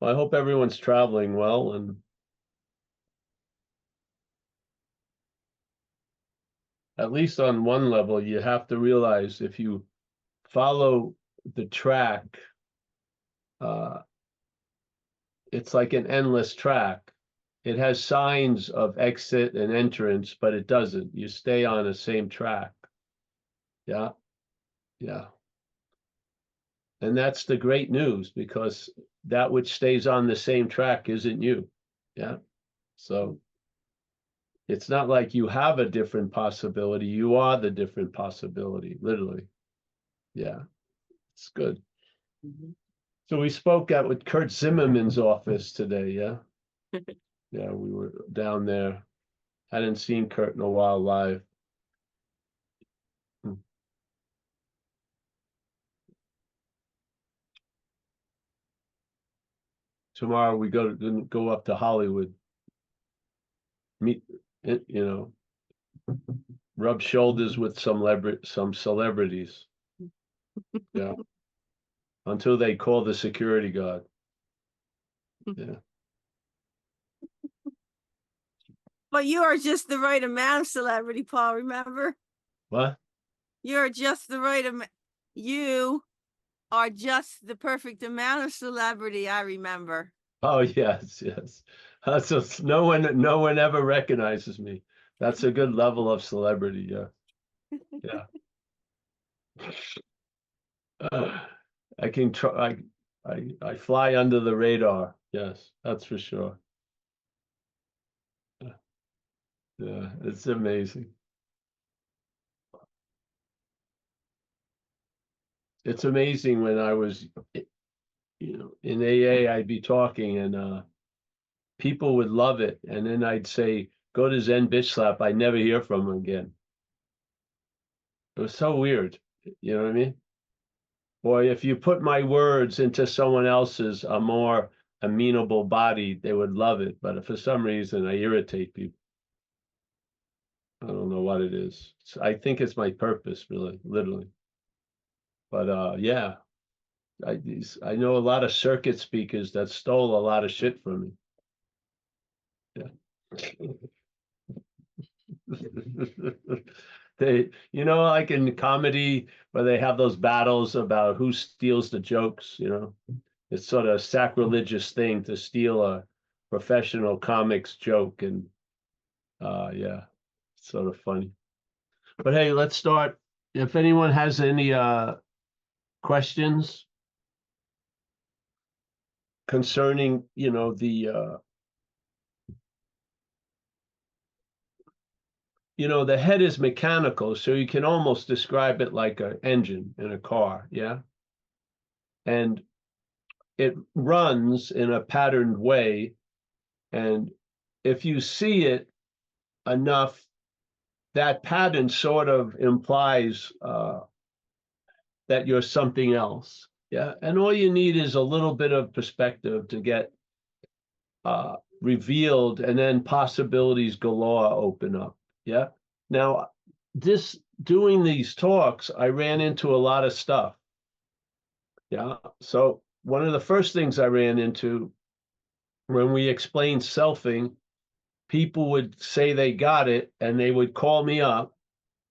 Well, I hope everyone's traveling well, and at least on one level, you have to realize if you follow the track, uh, it's like an endless track. It has signs of exit and entrance, but it doesn't. You stay on the same track. Yeah, yeah. And that's the great news, because that which stays on the same track isn't you. Yeah. So it's not like you have a different possibility. You are the different possibility, literally. Yeah, it's good. So we spoke at with Kurt Zimmerman's office today. Yeah. Yeah, we were down there. Hadn't seen Kurt in a while live. Hmm. Tomorrow we go up to Hollywood, meet it, rub shoulders with some celebrities. Yeah, until they call the security guard. Yeah. But you are just the right amount of celebrity, Paul, remember? What? You're just the right amount. You are just the perfect amount of celebrity, I remember. Oh yes, yes. So no one ever recognizes me. That's a good level of celebrity. Yeah, yeah. I can try. I fly under the radar. Yes, that's for sure. Yeah, it's amazing. It's amazing when I was, in AA, I'd be talking and people would love it, and then I'd say, "Go to Zen Bitch Slap." I never hear from them again. It was so weird. You know what I mean? Or if you put my words into someone else's a more amenable body, they would love it. But for some reason, I irritate people. I don't know what it is. I think it's my purpose, really, literally. But yeah, I know a lot of circuit speakers that stole a lot of shit from me. Yeah. Like in comedy where they have those battles about who steals the jokes. It's sort of a sacrilegious thing to steal a professional comics joke, and yeah, it's sort of funny. But hey, let's start. If anyone has any questions concerning, the head is mechanical, so you can almost describe it like an engine in a car, yeah? And it runs in a patterned way. And if you see it enough, that pattern sort of implies that you're something else. Yeah. And all you need is a little bit of perspective to get revealed, and then possibilities galore open up. Yeah. Now, doing these talks, I ran into a lot of stuff. Yeah. So one of the first things I ran into when we explained selfing, people would say they got it, and they would call me up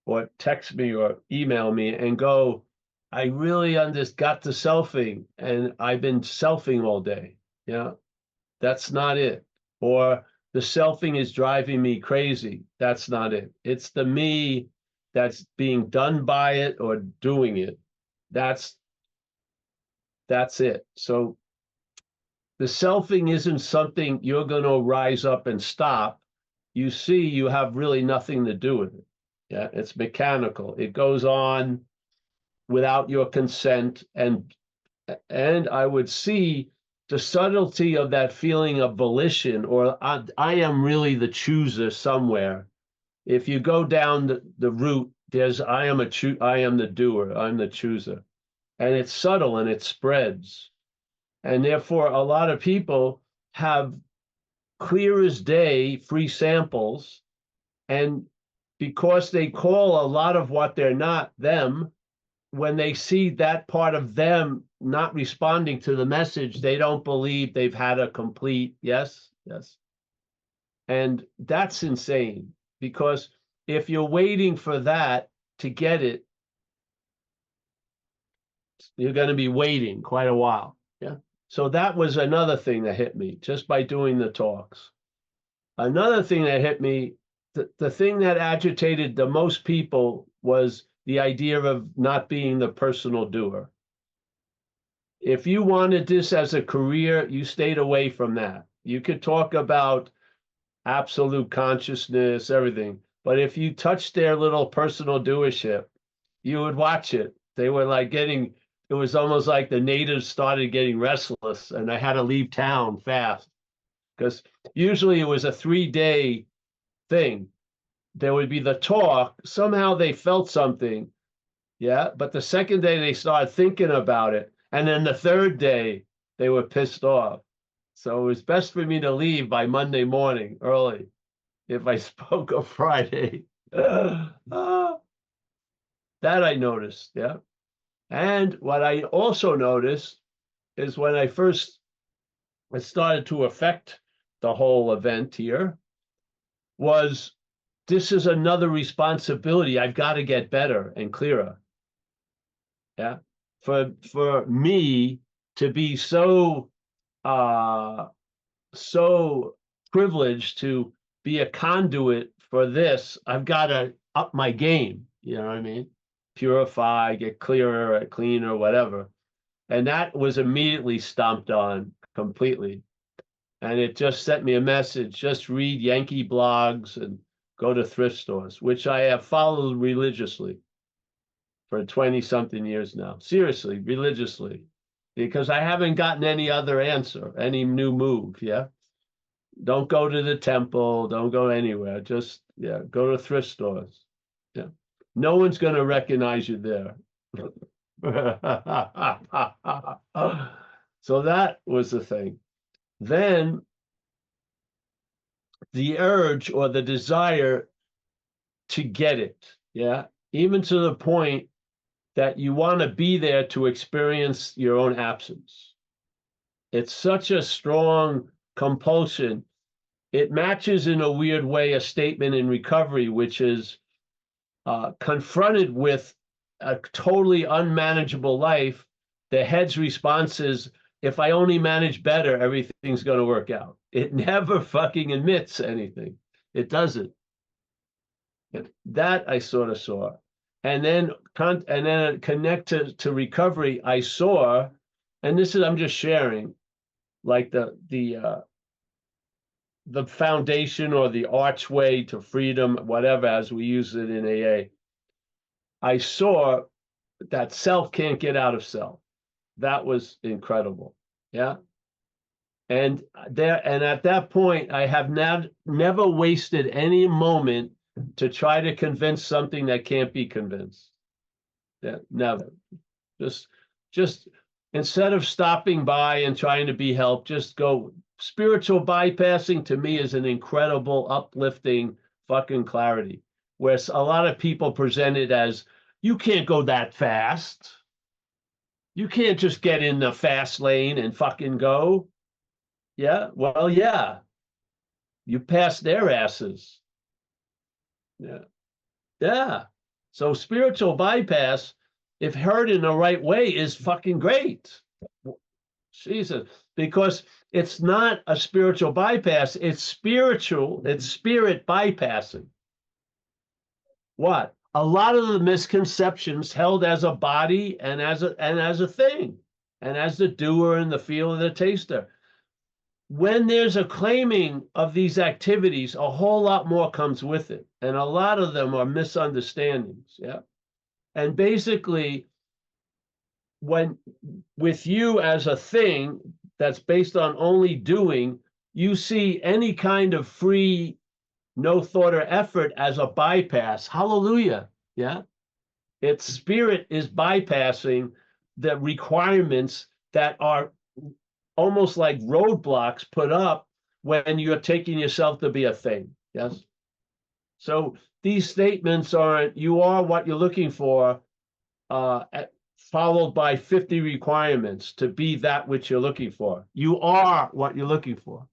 or text me or email me and go, "I really got the selfing, and I've been selfing all day." Yeah, that's not it. Or the selfing is driving me crazy. That's not it. It's the me that's being done by it or doing it. That's it. So the selfing isn't something you're going to rise up and stop. You see, you have really nothing to do with it. Yeah, it's mechanical. It goes on without your consent, and I would see the subtlety of that feeling of volition, or I am really the chooser somewhere. If you go down the route, there's I am the doer, I'm the chooser, and it's subtle and it spreads, and therefore a lot of people have clear as day free samples, and because they call a lot of what they're not them, when they see that part of them not responding to the message, they don't believe they've had a complete yes. And that's insane, because if you're waiting for that to get it, you're going to be waiting quite a while. Yeah. So that was another thing that hit me just by doing the talks. Another thing that hit me, the thing that agitated the most people was the idea of not being the personal doer. If you wanted this as a career, you stayed away from that. You could talk about absolute consciousness, everything. But if you touched their little personal doership, you would watch it. They were like it was almost like the natives started getting restless and I had to leave town fast, because usually it was a 3-day thing. There would be the talk. Somehow they felt something. Yeah. But the second day they started thinking about it. And then the third day they were pissed off. So it was best for me to leave by Monday morning early if I spoke on Friday. That I noticed. Yeah. And what I also noticed is when it started to affect the whole event here, was this is another responsibility. I've got to get better and clearer. Yeah. For me to be so privileged to be a conduit for this, I've got to up my game. You know what I mean? Purify, get clearer, cleaner, whatever. And that was immediately stomped on completely. And it just sent me a message. Just read Yankee blogs and go to thrift stores, which I have followed religiously for 20-something years now. Seriously, religiously. Because I haven't gotten any other answer, any new move. Yeah. Don't go to the temple. Don't go anywhere. Just, yeah, go to thrift stores. Yeah. No one's going to recognize you there. So that was the thing. Then the urge or the desire to get it. Yeah. Even to the point that you want to be there to experience your own absence. It's such a strong compulsion. It matches in a weird way a statement in recovery, which is confronted with a totally unmanageable life. The head's response is, if I only manage better, everything's going to work out. It never fucking admits anything. It doesn't. That I sort of saw. And then connect to recovery, I saw, and this is, I'm just sharing, like the foundation or the archway to freedom, whatever, as we use it in AA. I saw that self can't get out of self. That was incredible. Yeah. And at that point, I have never wasted any moment to try to convince something that can't be convinced. Yeah, never. Just instead of stopping by and trying to be helped, just go. Spiritual bypassing to me is an incredible, uplifting fucking clarity, where a lot of people present it as, you can't go that fast. You can't just get in the fast lane and fucking go. Yeah, well, yeah. You pass their asses. Yeah. Yeah. So spiritual bypass, if heard in the right way, is fucking great. Jesus. Because it's not a spiritual bypass, it's spirit bypassing. What? A lot of the misconceptions held as a body and as a thing, and as the doer and the feeler and the taster. When there's a claiming of these activities, a whole lot more comes with it. And a lot of them are misunderstandings. Yeah. And basically, when with you as a thing that's based on only doing, you see any kind of free, no thought or effort as a bypass. Hallelujah. Yeah. Its spirit is bypassing the requirements that are almost like roadblocks put up when you're taking yourself to be a thing. Yes. So these statements aren't, you are what you're looking for, followed by 50 requirements to be that which you're looking for. You are what you're looking for.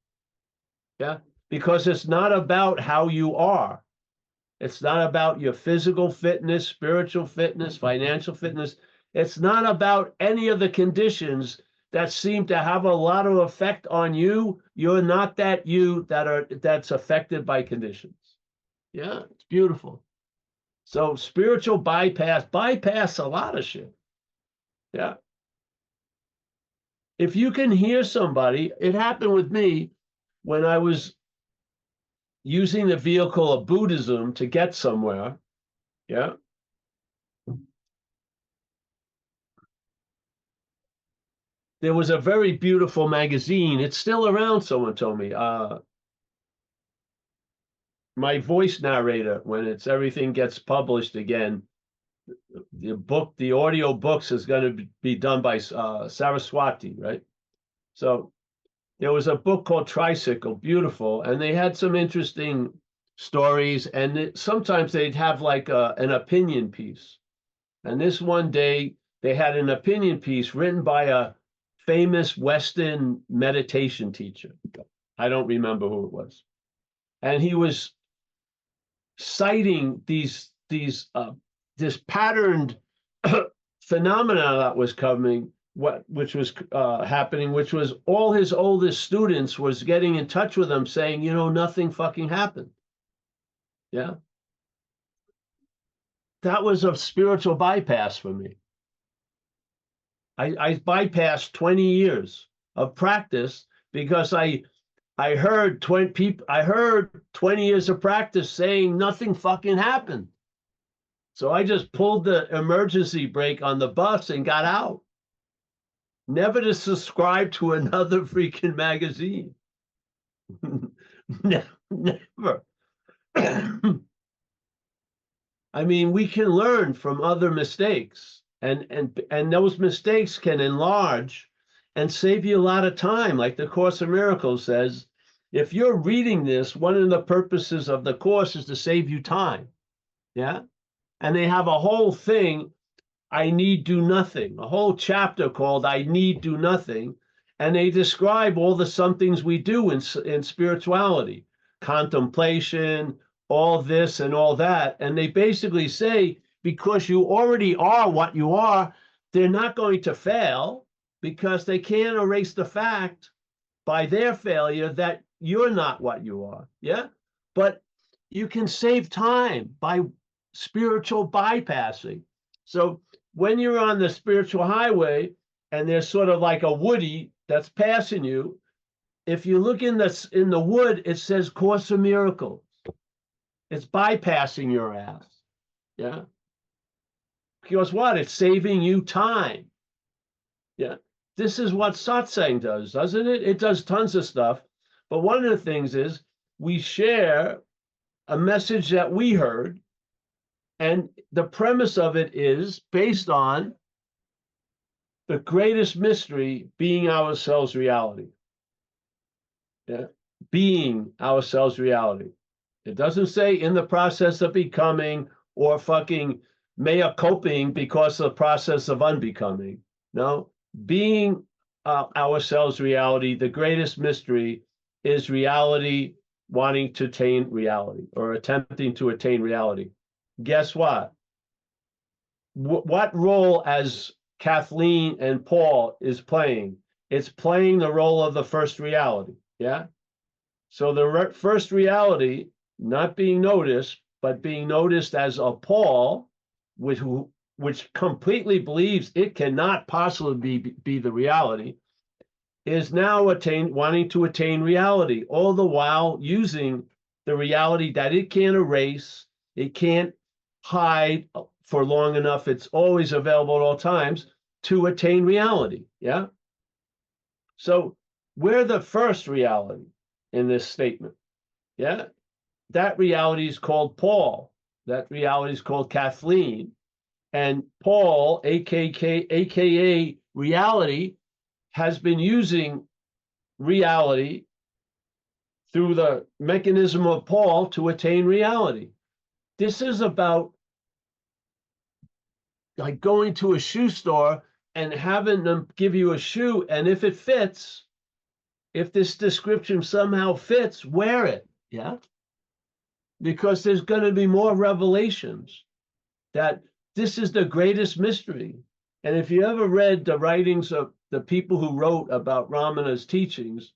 Yeah, because it's not about how you are. It's not about your physical fitness, spiritual fitness, financial fitness. It's not about any of the conditions that seem to have a lot of effect on you. You're not that you that's affected by conditions. Yeah, it's beautiful. So spiritual bypass a lot of shit. Yeah. If you can hear somebody, it happened with me when I was using the vehicle of Buddhism to get somewhere. Yeah. There was a very beautiful magazine. It's still around, someone told me. My voice narrator, when everything gets published again, the audio books is going to be done by Saraswati, right? So there was a book called Tricycle, beautiful, and they had some interesting stories, and sometimes they'd have like an opinion piece. And this one day they had an opinion piece written by a famous Western meditation teacher. I don't remember who it was. And he was citing this patterned phenomena that was coming, which was happening, which was all his oldest students was getting in touch with him saying, nothing fucking happened. Yeah. That was a spiritual bypass for me. I bypassed 20 years of practice because I heard 20 years of practice saying nothing fucking happened. So I just pulled the emergency brake on the bus and got out. Never to subscribe to another freaking magazine. Never. I mean, we can learn from other mistakes, and those mistakes can enlarge and save you a lot of time. Like the Course in Miracles says, if you're reading this, one of the purposes of the course is to save you time. Yeah. And they have a whole thing, I need do nothing, a whole chapter called I need do nothing. And they describe all the somethings we do in spirituality, contemplation, all this and all that. And they basically say, because you already are what you are, they're not going to fail because they can't erase the fact by their failure that you're not what you are. Yeah. But you can save time by spiritual bypassing. So when you're on the spiritual highway and there's sort of like a woody that's passing you, if you look in the wood, it says Course in Miracles. It's bypassing your ass. Yeah. Because what? It's saving you time. Yeah. This is what satsang does, doesn't it? It does tons of stuff. But one of the things is we share a message that we heard. And the premise of it is based on the greatest mystery being ourselves reality. Yeah. Being ourselves reality. It doesn't say in the process of becoming or fucking mea culping because of the process of unbecoming. No, being ourselves reality, the greatest mystery is reality wanting to attain reality or attempting to attain reality. Guess what? What role as Kathleen and Paul is playing? It's playing the role of the first reality. Yeah. So the first reality, not being noticed, but being noticed as a Paul, which completely believes it cannot possibly be the reality, is now wanting to attain reality, all the while using the reality that it can't erase, it can't hide for long enough, it's always available at all times to attain reality. Yeah. So we're the first reality in this statement. Yeah. That reality is called Paul. That reality is called Kathleen. And Paul, aka reality, has been using reality through the mechanism of Paul to attain reality. This is about like going to a shoe store and having them give you a shoe, and if it fits, if this description somehow fits, wear it. Yeah. Because there's going to be more revelations that this is the greatest mystery. And if you ever read the writings of the people who wrote about Ramana's teachings,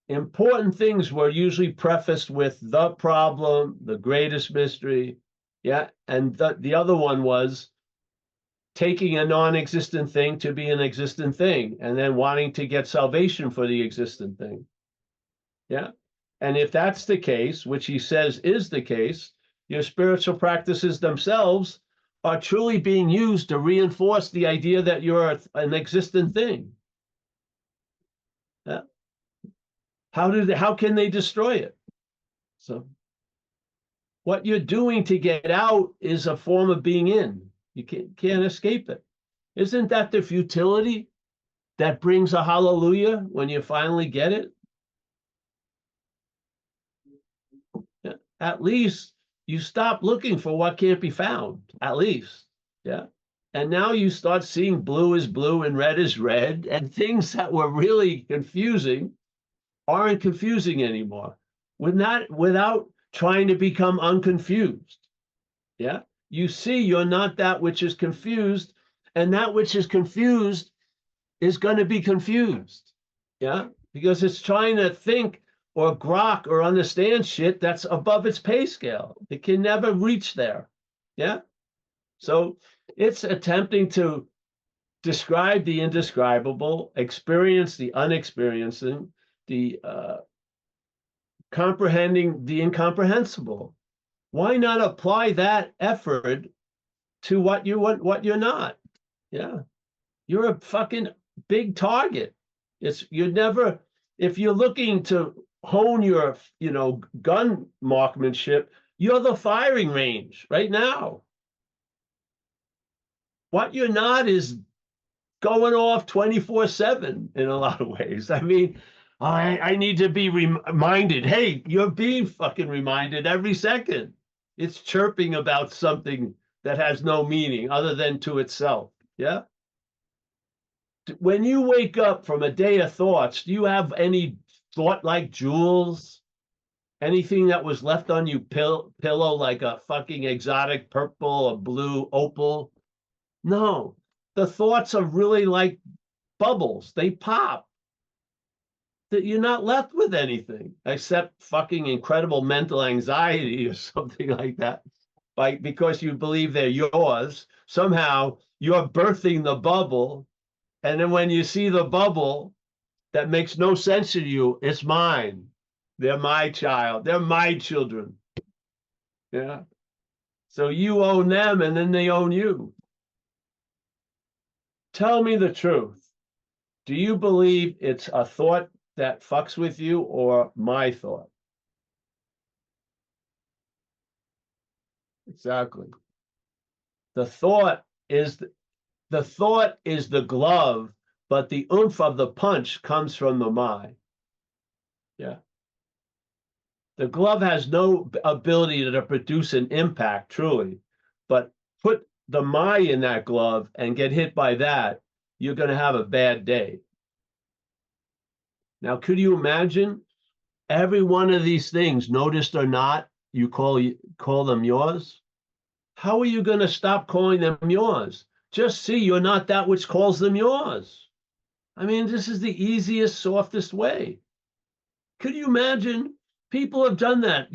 important things were usually prefaced with the problem, the greatest mystery. Yeah. And the other one was taking a non-existent thing to be an existent thing, and then wanting to get salvation for the existent thing. Yeah. And if that's the case, which he says is the case, your spiritual practices themselves are truly being used to reinforce the idea that you're an existent thing. Yeah. How can they destroy it? So what you're doing to get out is a form of being in. You can't escape it. Isn't that the futility that brings a hallelujah when you finally get it? Yeah. At least you stop looking for what can't be found, at least. Yeah. And now you start seeing blue is blue and red is red, and things that were really confusing aren't confusing anymore. Without trying to become unconfused. Yeah. You see, you're not that which is confused, and that which is confused is going to be confused. Yeah. Because it's trying to think or grok or understand shit that's above its pay scale. It can never reach there. Yeah. So it's attempting to describe the indescribable, experience the unexperiencing, the comprehending the incomprehensible. Why not apply that effort to what you're not? Yeah. You're a fucking big target. You're never, if you're looking to hone your, gun marksmanship, you're the firing range right now. What you're not is going off 24/7 in a lot of ways. I mean, I need to be reminded. Hey, you're being fucking reminded every second. It's chirping about something that has no meaning other than to itself. Yeah. When you wake up from a day of thoughts, do you have any thought like jewels? Anything that was left on you pillow like a fucking exotic purple or blue opal? No. The thoughts are really like bubbles. They pop. That you're not left with anything except fucking incredible mental anxiety or something like that. Because you believe they're yours, somehow you're birthing the bubble. And then when you see the bubble that makes no sense to you, it's mine. They're my child. They're my children. Yeah. So you own them and then they own you. Tell me the truth. Do you believe it's a thought that fucks with you or my thought? Exactly. The thought is the glove, but the oomph of the punch comes from the mind. Yeah. The glove has no ability to produce an impact, truly, but put the my in that glove and get hit by that, you're going to have a bad day. Now, could you imagine every one of these things, noticed or not, you call them yours? How are you going to stop calling them yours? Just see you're not that which calls them yours. I mean, this is the easiest, softest way. Could you imagine? People have done that.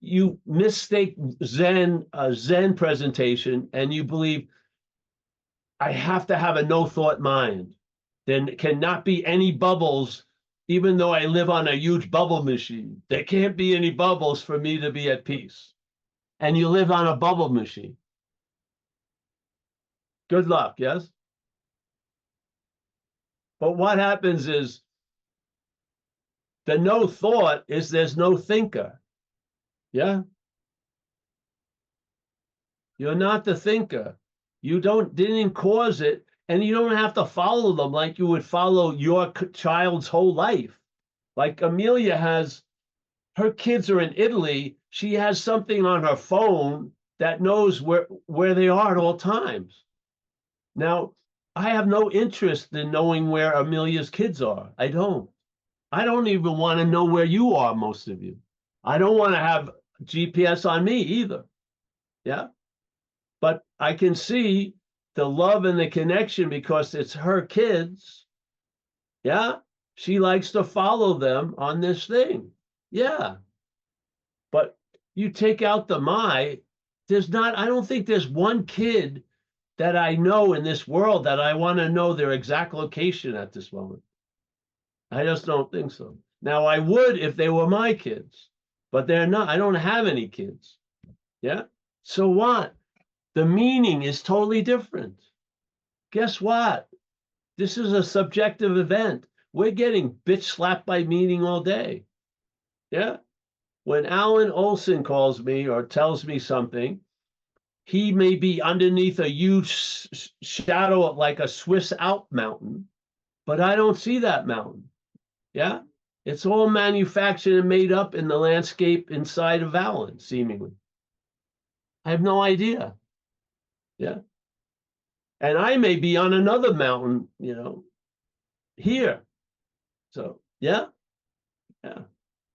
You mistake Zen presentation, and you believe I have to have a no thought mind. Then cannot be any bubbles, even though I live on a huge bubble machine. There can't be any bubbles for me to be at peace. And you live on a bubble machine. Good luck, yes? But what happens is the no thought is there's no thinker. Yeah? You're not the thinker. You didn't cause it, and you don't have to follow them like you would follow your child's whole life. Like Amelia her kids are in Italy. She has something on her phone that knows where they are at all times. Now, I have no interest in knowing where Amelia's kids are. I don't. I don't even want to know where you are, most of you. I don't want to have GPS on me either. Yeah. But I can see the love and the connection because it's her kids. Yeah. She likes to follow them on this thing. Yeah. But you take out the my, I don't think there's one kid that I know in this world that I want to know their exact location at this moment. I just don't think so. Now, I would if they were my kids, but they're not. I don't have any kids. Yeah. So what? The meaning is totally different. Guess what? This is a subjective event. We're getting bitch slapped by meaning all day. Yeah. When Alan Olson calls me or tells me something, he may be underneath a huge shadow like a Swiss Alp mountain, but I don't see that mountain. Yeah. It's all manufactured and made up in the landscape inside of Alan, seemingly. I have no idea. Yeah. And I may be on another mountain, here. So, yeah. Yeah.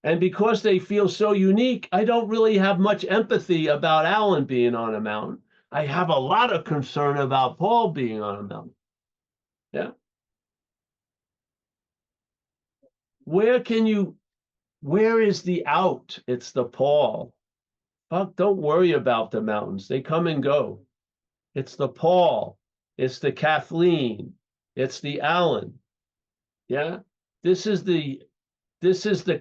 And because they feel so unique, I don't really have much empathy about Alan being on a mountain. I have a lot of concern about Paul being on a mountain. Yeah. Where is the out? It's the Paul. Fuck, don't worry about the mountains. They come and go. It's the Paul. It's the Kathleen. It's the Alan. Yeah. This is the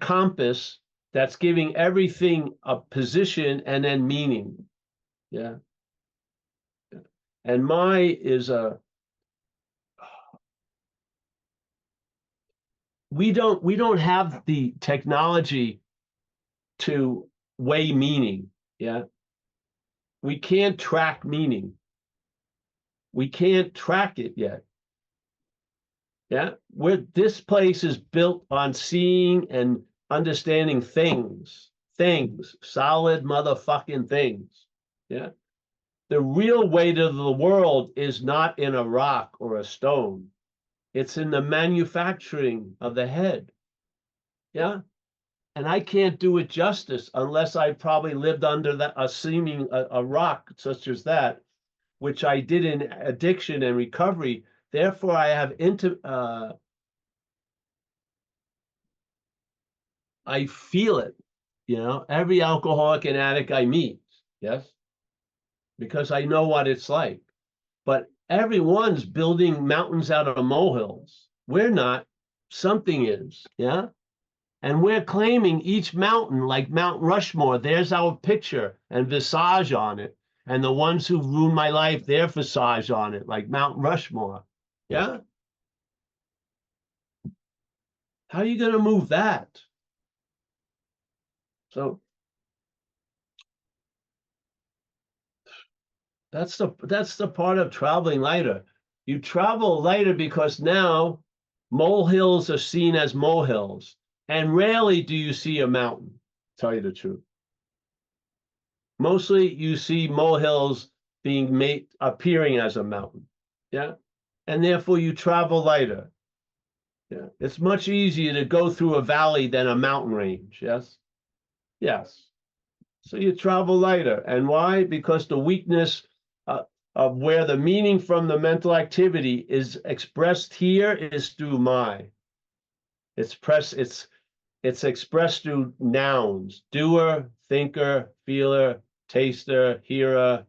compass that's giving everything a position and then meaning. Yeah. And my is we don't have the technology to weigh meaning. Yeah. We can't track meaning. We can't track it yet. Yeah. This place is built on seeing and understanding things, solid motherfucking things. Yeah. The real weight of the world is not in a rock or a stone. It's in the manufacturing of the head. Yeah. And I can't do it justice unless I probably lived under a rock such as that, which I did in addiction and recovery. Therefore, I have I feel it, every alcoholic and addict I meet, yes, because I know what it's like. But everyone's building mountains out of molehills. We're not, something is, yeah? And we're claiming each mountain like Mount Rushmore. There's our picture and visage on it. And the ones who ruined my life, their visage on it, like Mount Rushmore. Yeah? How are you going to move that? So that's the part of traveling lighter. You travel lighter because now molehills are seen as molehills. And rarely do you see a mountain, tell you the truth. Mostly you see molehills appearing as a mountain. Yeah. And therefore you travel lighter. Yeah. It's much easier to go through a valley than a mountain range. Yes. Yes. So you travel lighter. And why? Because the weakness of where the meaning from the mental activity is expressed here is through my. It's expressed through nouns: doer, thinker, feeler, taster, hearer,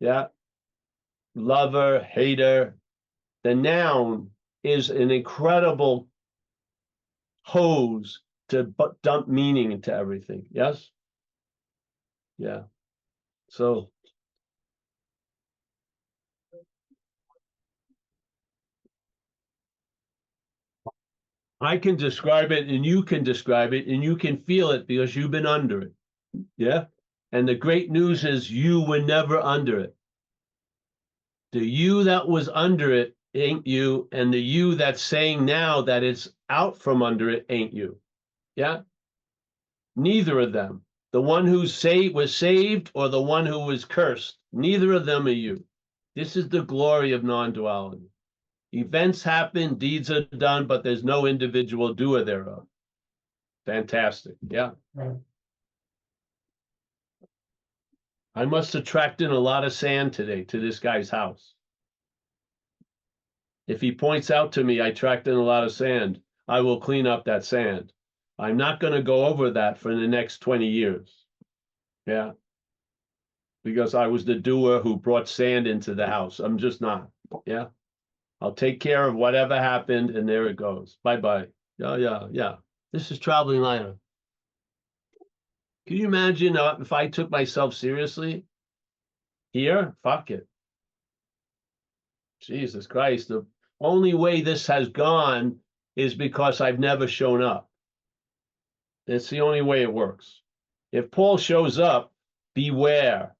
yeah, lover, hater. The noun is an incredible hose to dump meaning into everything. Yes? Yeah. So I can describe it and you can describe it and you can feel it because you've been under it. Yeah. And the great news is you were never under it. The you that was under it ain't you, and the you that's saying now that it's out from under it ain't you. Yeah? Neither of them. The one who was saved or the one who was cursed. Neither of them are you. This is the glory of non-duality. Events happen, deeds are done, but there's no individual doer thereof. Fantastic. Yeah. Right. I must have tracked in a lot of sand today to this guy's house. If he points out to me, I tracked in a lot of sand, I will clean up that sand. I'm not going to go over that for the next 20 years. Yeah. Because I was the doer who brought sand into the house. I'm just not. Yeah. I'll take care of whatever happened, and there it goes. Bye-bye. Yeah. This is Traveling Lighter. Can you imagine if I took myself seriously? Here? Fuck it. Jesus Christ. The only way this has gone is because I've never shown up. It's the only way it works. If Paul shows up, beware.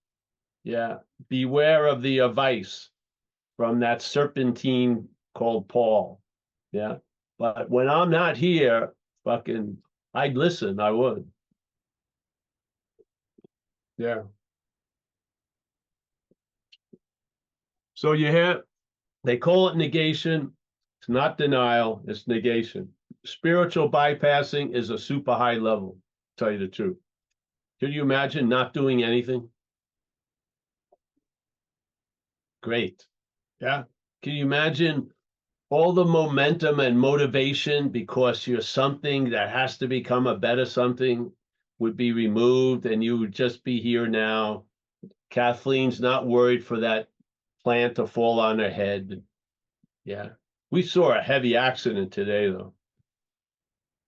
Yeah. Beware of the vice from that serpentine called Paul. Yeah. But when I'm not here, fucking, I'd listen. I would. Yeah. So you hear, they call it negation. It's not denial, it's negation. Spiritual bypassing is a super high level, to tell you the truth. Can you imagine not doing anything? Great. Yeah. Can you imagine all the momentum and motivation because you're something that has to become a better something would be removed and you would just be here now. Kathleen's not worried for that plant to fall on her head. Yeah. We saw a heavy accident today, though.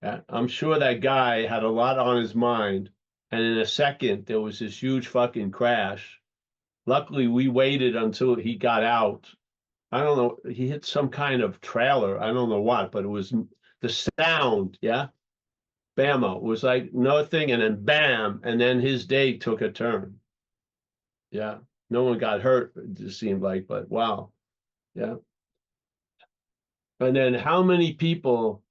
Yeah. I'm sure that guy had a lot on his mind. And in a second, there was this huge fucking crash. Luckily, we waited until he got out. I don't know. He hit some kind of trailer. I don't know what, but it was the sound. Yeah. Bammo. It was like nothing. And then bam. And then his day took a turn. Yeah. No one got hurt, it just seemed like, but wow. Yeah. And then how many people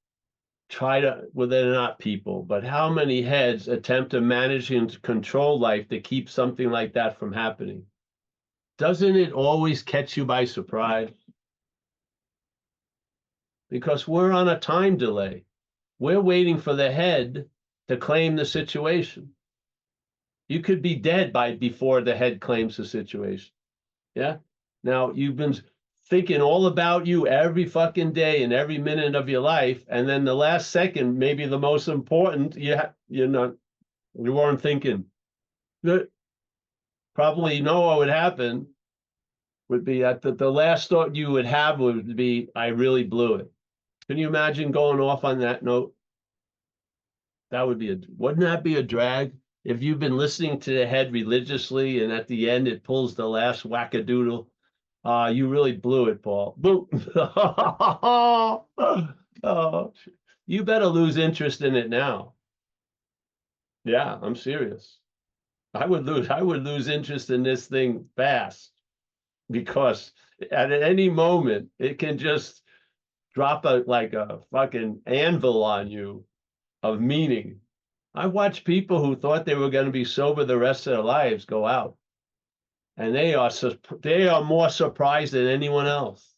try to, well, they're not people, but how many heads attempt to manage and control life to keep something like that from happening? Doesn't it always catch you by surprise? Because we're on a time delay. We're waiting for the head to claim the situation. You could be dead before the head claims the situation. Yeah. Now you've been thinking all about you every fucking day and every minute of your life, and then the last second, maybe the most important, you weren't thinking. Probably know what would happen would be that the last thought you would have would be, I really blew it. Can you imagine going off on that note? That would be wouldn't that be a drag? If you've been listening to the head religiously and at the end it pulls the last wackadoodle, you really blew it, Paul. Boom. Oh, you better lose interest in it now. Yeah, I'm serious. I would lose interest in this thing fast because at any moment it can just drop like a fucking anvil on you of meaning. I watched people who thought they were going to be sober the rest of their lives go out, and they are more surprised than anyone else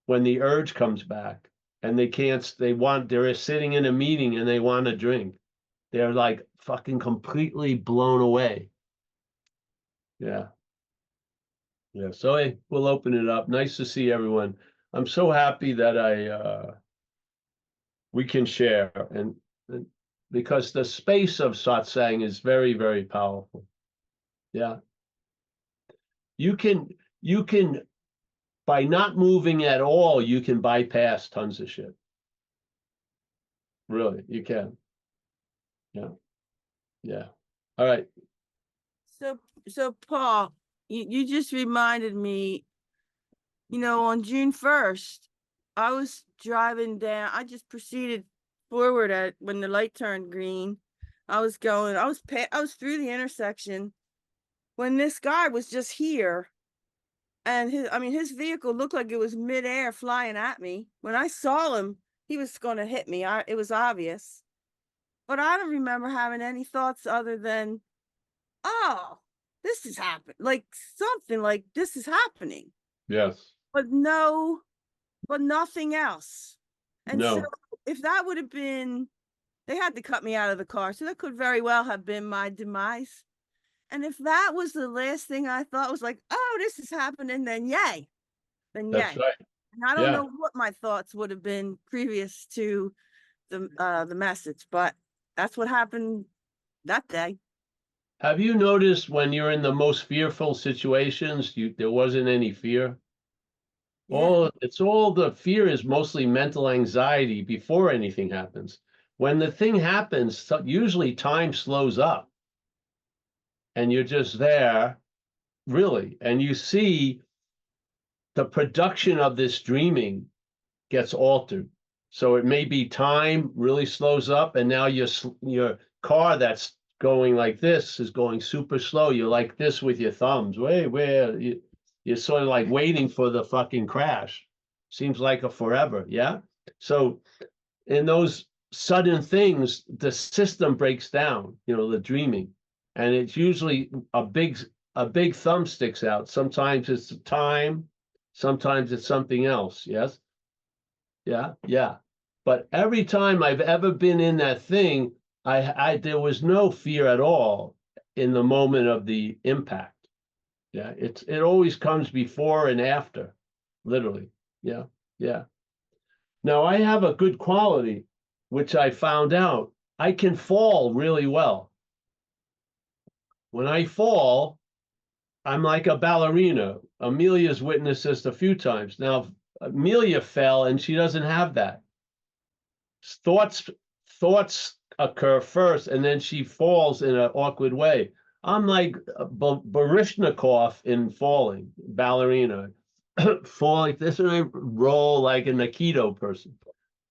when the urge comes back and they're sitting in a meeting and they want to drink. They're like fucking completely blown away. Yeah. Yeah. So hey, we'll open it up. Nice to see everyone. I'm so happy that we can share and because the space of satsang is very, very powerful. Yeah. You can by not moving at all, you can bypass tons of shit. Really, you can. Yeah. Yeah. All right. So Paul, you just reminded me, on June 1st, I was driving down, I just proceeded forward when the light turned green. I was through the intersection when this guy was just here. And his vehicle looked like it was midair flying at me. When I saw him, he was going to hit me. It was obvious. but I don't remember having any thoughts other than, oh, this is happening. Like something like this is happening, Yes. but no, but nothing else. And so No. if that would have been, they had to cut me out of the car. So that could very well have been my demise. And if that was the last thing I thought, was like, oh, this is happening, then yay. Then That's yay. right. And I don't Yeah. know what my thoughts would have been previous to the message, but that's what happened that day. Have you noticed when you're in the most fearful situations, there wasn't any fear? Yeah. All the fear is mostly mental anxiety before anything happens. When the thing happens, usually time slows up and you're just there, really, and you see the production of this dreaming gets altered. So it may be time really slows up, and now your car that's going like this is going super slow. You're like this with your thumbs. Where you're sort of like waiting for the fucking crash. Seems like a forever, yeah. So in those sudden things, the system breaks down. The dreaming, and it's usually a big thumb sticks out. Sometimes it's time, sometimes it's something else. Yes. Yeah, yeah. But every time I've ever been in that thing, there was no fear at all in the moment of the impact. Yeah, it always comes before and after, literally. Yeah, yeah. Now I have a good quality, which I found out. I can fall really well. When I fall, I'm like a ballerina. Amelia's witnessed this a few times. Now, Amelia fell and she doesn't have that. thoughts thoughts occur first, and then she falls in an awkward way. I'm like Barishnikov in falling, ballerina, fall like this, and I roll like an Aikido person.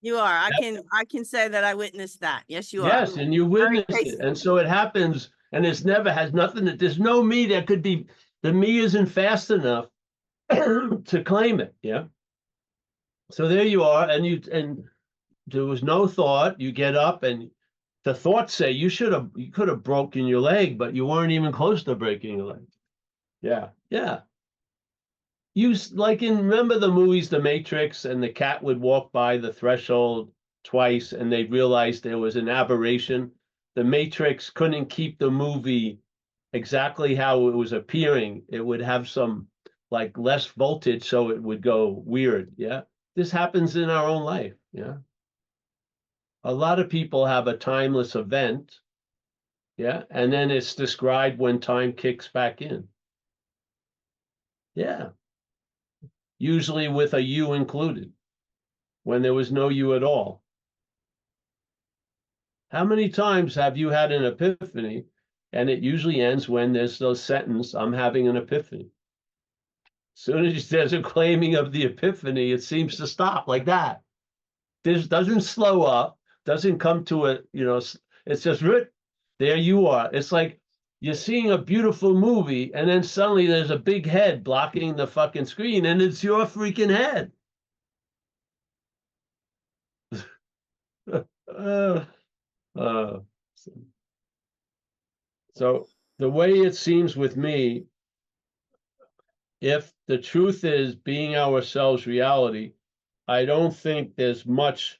You are. I can say that I witnessed that. Yes, you are. Yes, and you Very witnessed it, graceful. and so it happens, and it's never has nothing. There's no me that could be. The me isn't fast enough to claim it. Yeah. So there you are, and there was no thought. You get up, and the thoughts say you could have broken your leg, but you weren't even close to breaking your leg. Yeah, yeah. Remember the movies The Matrix, and the cat would walk by the threshold twice and they realized there was an aberration. The Matrix couldn't keep the movie exactly how it was appearing. It would have some like less voltage, so it would go weird. Yeah. This happens in our own life. Yeah. A lot of people have a timeless event. Yeah. And then it's described when time kicks back in. Yeah. Usually with a you included, when there was no you at all. How many times have you had an epiphany? And it usually ends when there's the sentence, I'm having an epiphany. As soon as there's a claiming of the epiphany, it seems to stop like that. This doesn't slow up, doesn't come to it's just there you are. It's like you're seeing a beautiful movie, and then suddenly there's a big head blocking the fucking screen, and it's your freaking head. uh, uh, so the way it seems with me, if the truth is being ourselves reality, I don't think there's much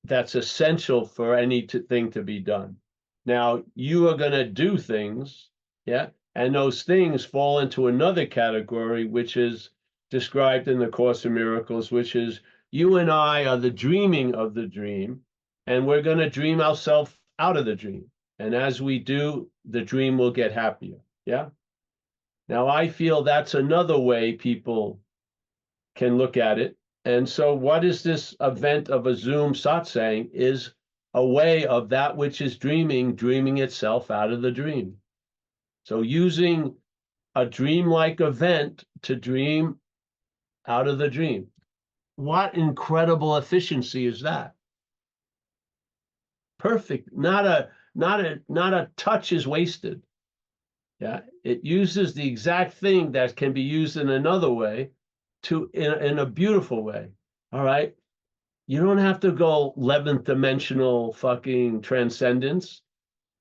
that's essential for anything to be done. Now, you are going to do things, yeah, and those things fall into another category, which is described in the Course in Miracles, which is you and I are the dreaming of the dream, and we're going to dream ourselves out of the dream. And as we do, the dream will get happier. Yeah. Now, I feel that's another way people can look at it. And so what is this event of a Zoom satsang is a way of that which is dreaming itself out of the dream. So using a dreamlike event to dream out of the dream. What incredible efficiency is that? Perfect. Not a touch is wasted. Yeah. It uses the exact thing that can be used in another way in a beautiful way. All right. You don't have to go 11th dimensional fucking transcendence.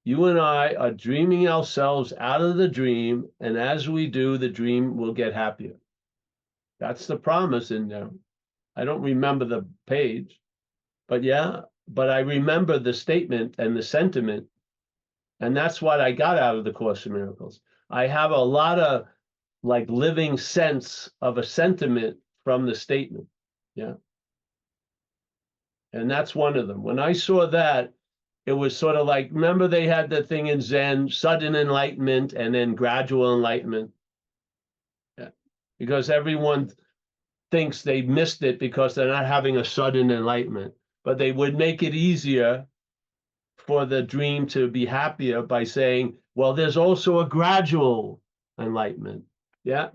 You and I are dreaming ourselves out of the dream, and as we do, the dream will get happier. That's the promise in there. I don't remember the page, but yeah, but I remember the statement and the sentiment, and that's what I got out of the Course in Miracles. I have a lot of like living sense of a sentiment from the statement. Yeah. And that's one of them. When I saw that, it was sort of like, remember they had the thing in Zen, sudden enlightenment and then gradual enlightenment. Yeah. Because everyone thinks they missed it because they're not having a sudden enlightenment, but they would make it easier for the dream to be happier by saying, well, there's also a gradual enlightenment. Yeah.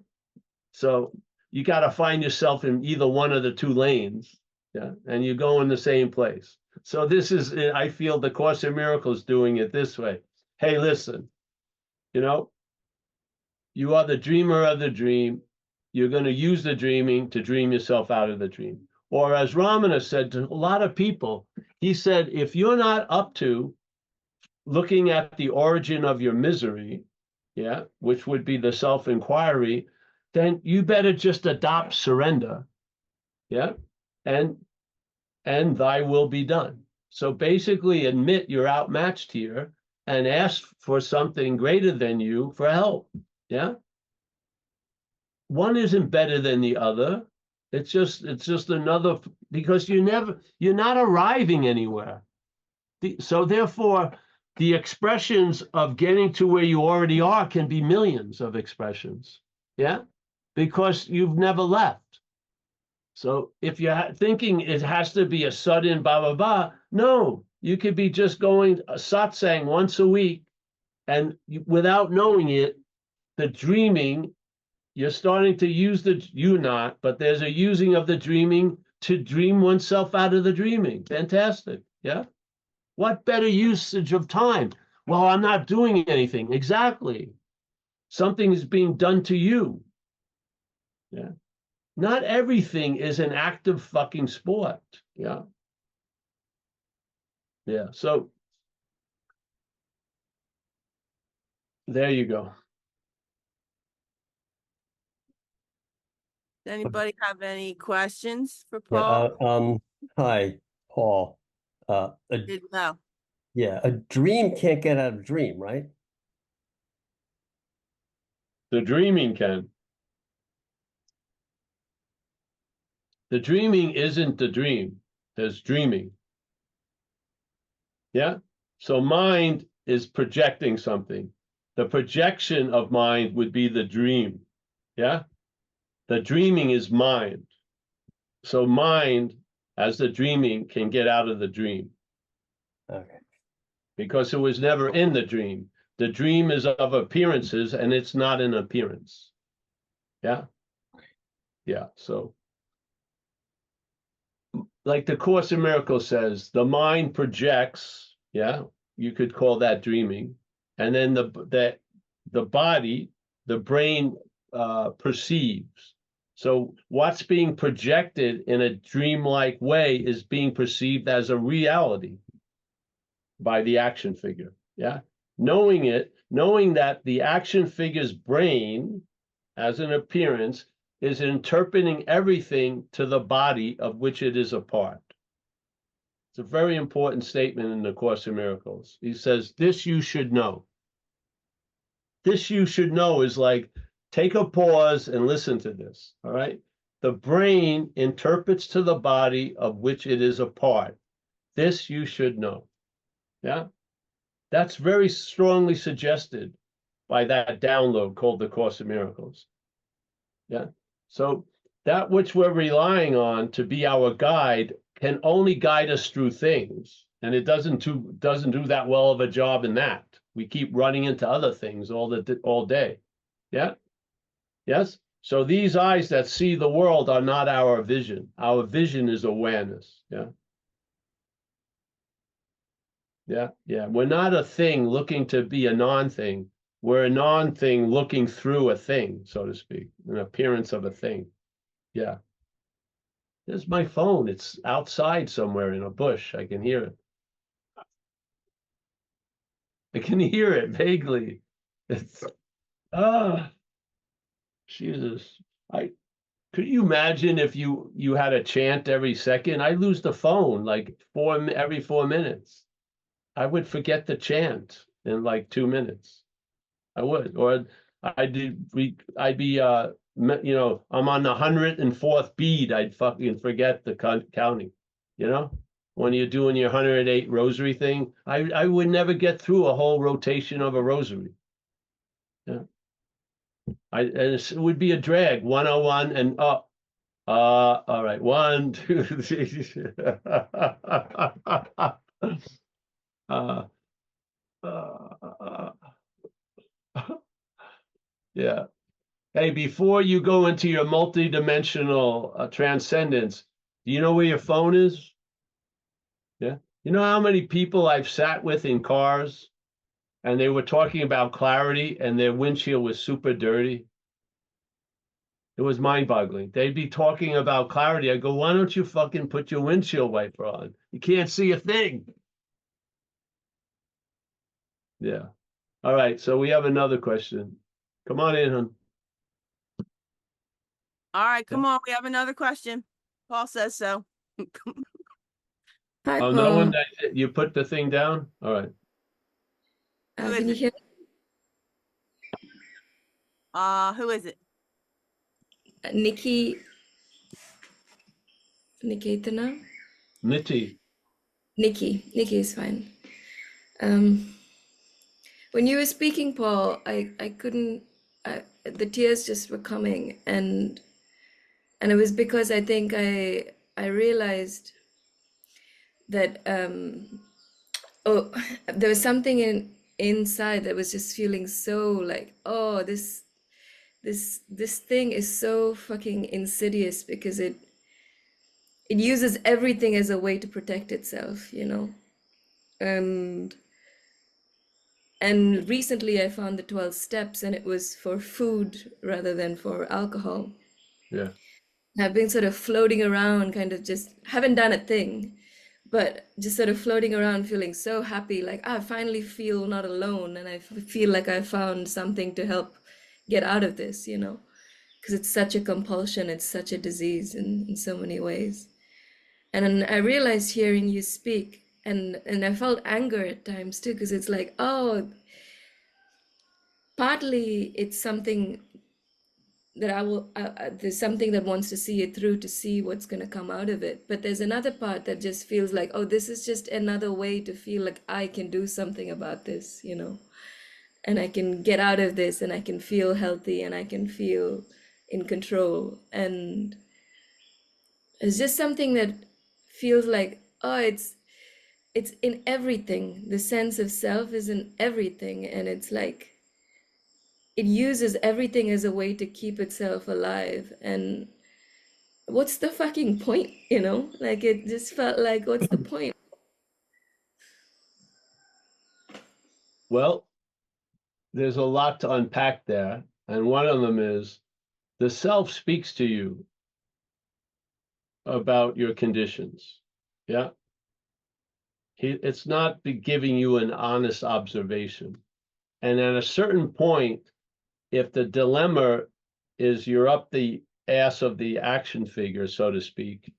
So you got to find yourself in either one of the two lanes. Yeah. And you go in the same place. So this is, I feel the Course in Miracles doing it this way. Hey, listen, you know, you are the dreamer of the dream. You're going to use the dreaming to dream yourself out of the dream. Or as Ramana said to a lot of people, he said, if you're not up to looking at the origin of your misery, yeah, which would be the self-inquiry, then you better just adopt surrender, yeah, and thy will be done. So basically admit you're outmatched here and ask for something greater than you for help, yeah. One isn't better than the other. It's just another, because you're not arriving anywhere. So therefore, the expressions of getting to where you already are can be millions of expressions. Yeah, because you've never left. So if you're thinking it has to be a sudden blah, blah, blah, no, you could be just going a satsang once a week, and without knowing it, the dreaming, you're starting to use but there's a using of the dreaming to dream oneself out of the dreaming. Fantastic. Yeah. What better usage of time? Well, I'm not doing anything. Exactly. Something is being done to you. Yeah. Not everything is an active fucking sport. Yeah. Yeah. So there you go. Does anybody have any questions for Yeah, Paul? hi, Paul. Didn't know. Yeah, a dream can't get out of a dream, right? The dreaming can. The dreaming isn't the dream. There's dreaming. Yeah. So mind is projecting something. The projection of mind would be the dream. Yeah. The dreaming is mind. So mind, as the dreaming, can get out of the dream. Okay. Because it was never in the dream. The dream is of appearances and it's not an appearance. Yeah. Yeah. So like the Course in Miracles says, the mind projects, yeah, you could call that dreaming. And then the body, the brain perceives. So what's being projected in a dreamlike way is being perceived as a reality by the action figure. Yeah. Knowing that the action figure's brain as an appearance is interpreting everything to the body of which it is a part. It's a very important statement in the Course in Miracles. He says, this you should know. This you should know is like, take a pause and listen to this, all right? The brain interprets to the body of which it is a part. This you should know. Yeah? That's very strongly suggested by that download called the Course in Miracles. Yeah. So that which we're relying on to be our guide can only guide us through things. And it doesn't do that well of a job in that. We keep running into other things all day. Yeah. Yes. So these eyes that see the world are not our vision. Our vision is awareness. Yeah. Yeah. Yeah. We're not a thing looking to be a non-thing. We're a non-thing looking through a thing, so to speak, an appearance of a thing. Yeah. There's my phone. It's outside somewhere in a bush. I can hear it. I can hear it vaguely. It's Jesus. Could you imagine if you had a chant every second? I lose the phone like every 4 minutes. I would forget the chant in like 2 minutes. I would, or I'd be I'm on the 104th bead. I'd fucking forget the counting. When you're doing your 108 rosary thing, I would never get through a whole rotation of a rosary. Yeah, and it would be a drag. 101 and up. All right. 1, 2, 3. uh, uh, yeah. Hey, before you go into your multi-dimensional transcendence, do you know where your phone is? Yeah. You know how many people I've sat with in cars and they were talking about clarity and their windshield was super dirty? It was mind-boggling. They'd be talking about clarity. I go, why don't you fucking put your windshield wiper on? You can't see a thing. Yeah. All right. So we have another question. Come on in, hon. All right, come on. We have another question. Paul says so. Hi, Oh, no one. Paul. You put the thing down? All right. Who is Can you it? hear me? Who is it? Nikki Nikitana? Nitty. Nikki is fine. When you were speaking, Paul, I couldn't, the tears just were coming, and it was because I think I realized that there was something inside that was just feeling so like, oh, this thing is so fucking insidious because it uses everything as a way to protect itself, and recently I found the 12 steps, and it was for food rather than for alcohol. Yeah. I've been sort of floating around, kind of just haven't done a thing, but just sort of floating around feeling so happy, like I finally feel not alone, and I feel like I found something to help get out of this, because it's such a compulsion, it's such a disease in so many ways. And then I realized hearing you speak, and I felt anger at times too, because it's like, oh, partly it's something that there's something that wants to see it through, to see what's going to come out of it. But there's another part that just feels like, oh, this is just another way to feel like I can do something about this, and I can get out of this, and I can feel healthy, and I can feel in control. And it's just something that feels like, oh, it's in everything. The sense of self is in everything, and it's like it uses everything as a way to keep itself alive. And what's the fucking point, like it just felt like, what's the point? Well, there's a lot to unpack there. And one of them is the self speaks to you about your conditions. Yeah. It's not giving you an honest observation. And at a certain point, if the dilemma is you're up the ass of the action figure, so to speak,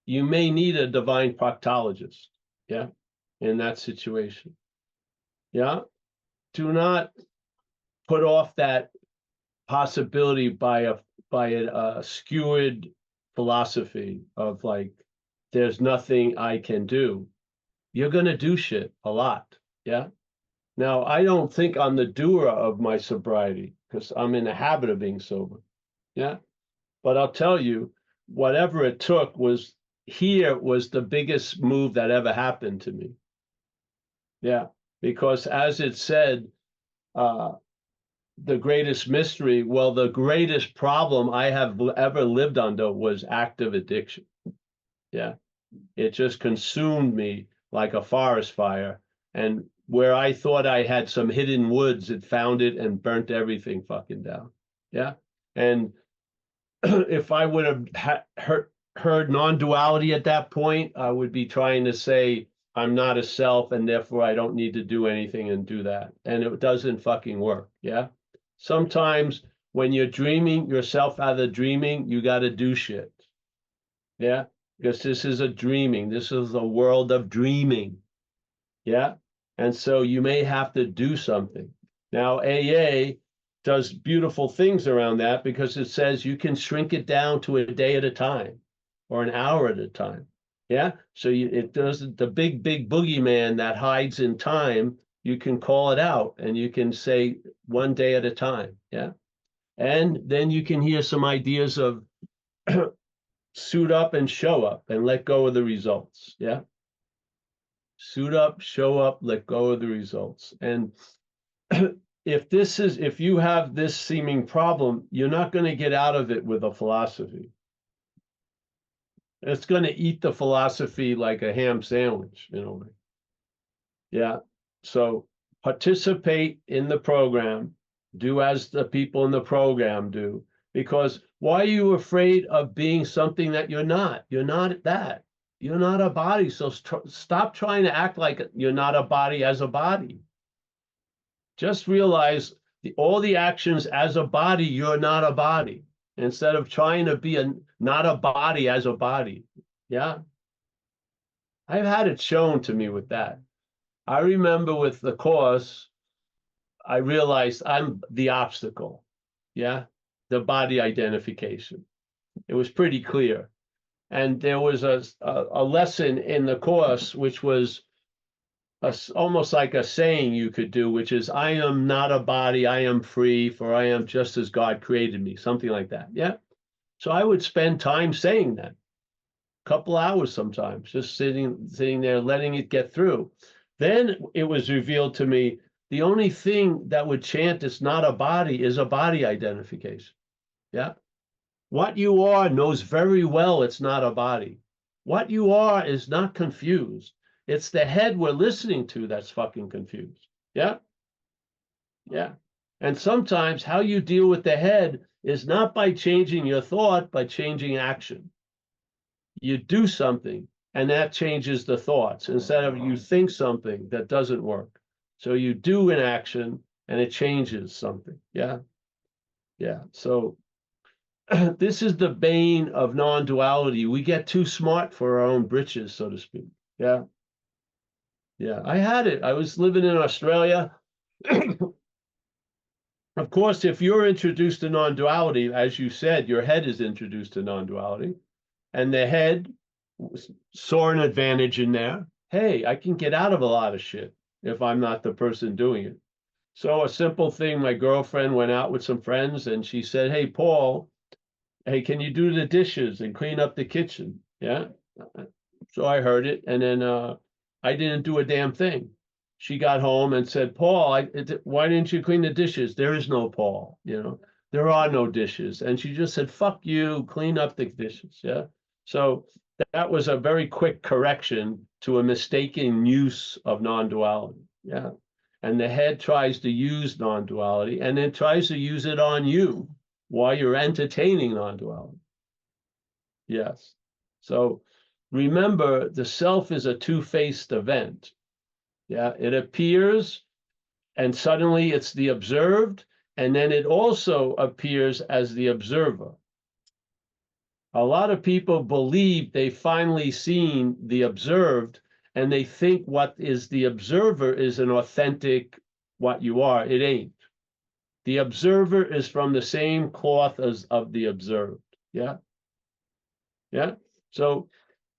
you may need a divine proctologist. Yeah. In that situation. Yeah. Do not put off that possibility by a skewed philosophy of like, there's nothing I can do. You're going to do shit a lot. Yeah. Now, I don't think I'm the doer of my sobriety because I'm in the habit of being sober. Yeah. But I'll tell you, whatever it took was the biggest move that ever happened to me. Yeah. Because as it said, the greatest mystery, well, the greatest problem I have ever lived under was active addiction. Yeah. It just consumed me like a forest fire. And where I thought I had some hidden woods, it found it and burnt everything fucking down. Yeah. And if I would have heard non-duality at that point, I would be trying to say, I'm not a self and therefore I don't need to do anything and do that. And it doesn't fucking work. Yeah. Sometimes when you're dreaming yourself out of dreaming, you got to do shit. Yeah. Because this is a dreaming. This is a world of dreaming. Yeah. And so you may have to do something. Now, AA does beautiful things around that because it says you can shrink it down to a day at a time or an hour at a time. Yeah. So it does the big boogeyman that hides in time. You can call it out and you can say one day at a time. Yeah. And then you can hear some ideas of suit up and show up and let go of the results. Yeah. Suit up, show up, let go of the results. And if you have this seeming problem, you're not going to get out of it with a philosophy. It's going to eat the philosophy like a ham sandwich, in a way. Yeah. So participate in the program, do as the people in the program do, because why are you afraid of being something that you're not? You're not that. You're not a body. So stop trying to act like you're not a body as a body. Just realize all the actions as a body, you're not a body. Instead of trying to be not a body as a body. Yeah. I've had it shown to me with that. I remember with the course, I realized I'm the obstacle. Yeah. The body identification. It was pretty clear. And there was a lesson in the course, which was almost like a saying you could do, which is, I am not a body, I am free, for I am just as God created me, something like that. Yeah. So I would spend time saying that, a couple hours sometimes, just sitting there, letting it get through. Then it was revealed to me, the only thing that would chant it's not a body is a body identification. Yeah. What you are knows very well it's not a body. What you are is not confused. It's the head we're listening to that's fucking confused. Yeah. Yeah. And sometimes how you deal with the head is not by changing your thought, but changing action. You do something and that changes the thoughts instead of you think something that doesn't work. So you do an action and it changes something. Yeah. Yeah. So this is the bane of non-duality. We get too smart for our own britches, so to speak. Yeah. Yeah, I had it. I was living in Australia. Of course, if you're introduced to non-duality, as you said, your head is introduced to non-duality, and the head saw an advantage in there. Hey, I can get out of a lot of shit if I'm not the person doing it. So a simple thing, my girlfriend went out with some friends and she said, hey, Paul, hey, can you do the dishes and clean up the kitchen? Yeah. So I heard it, and then I didn't do a damn thing. She got home and said, Paul, why didn't you clean the dishes? There is no Paul, there are no dishes. And she just said, fuck you, clean up the dishes. Yeah. So that was a very quick correction to a mistaken use of non-duality. Yeah. And the head tries to use non-duality and then tries to use it on you while you're entertaining non-duality. Yes. So remember, the self is a two-faced event. Yeah, it appears and suddenly it's the observed, and then it also appears as the observer. A lot of people believe they've finally seen the observed, and they think what is the observer is an authentic what you are. It ain't. The observer is from the same cloth as of the observed. Yeah. Yeah. So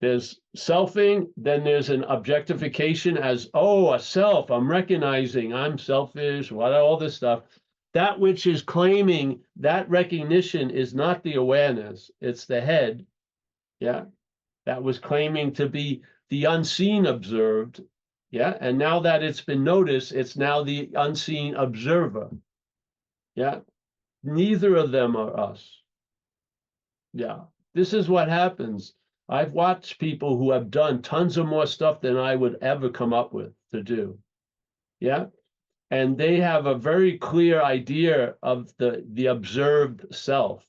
there's selfing, then there's an objectification as, oh, a self, I'm recognizing I'm selfish, all this stuff. That which is claiming that recognition is not the awareness, it's the head. Yeah. That was claiming to be the unseen observed. Yeah. And now that it's been noticed, it's now the unseen observer. Yeah. Neither of them are us. Yeah. This is what happens. I've watched people who have done tons of more stuff than I would ever come up with to do. Yeah. And they have a very clear idea of the observed self.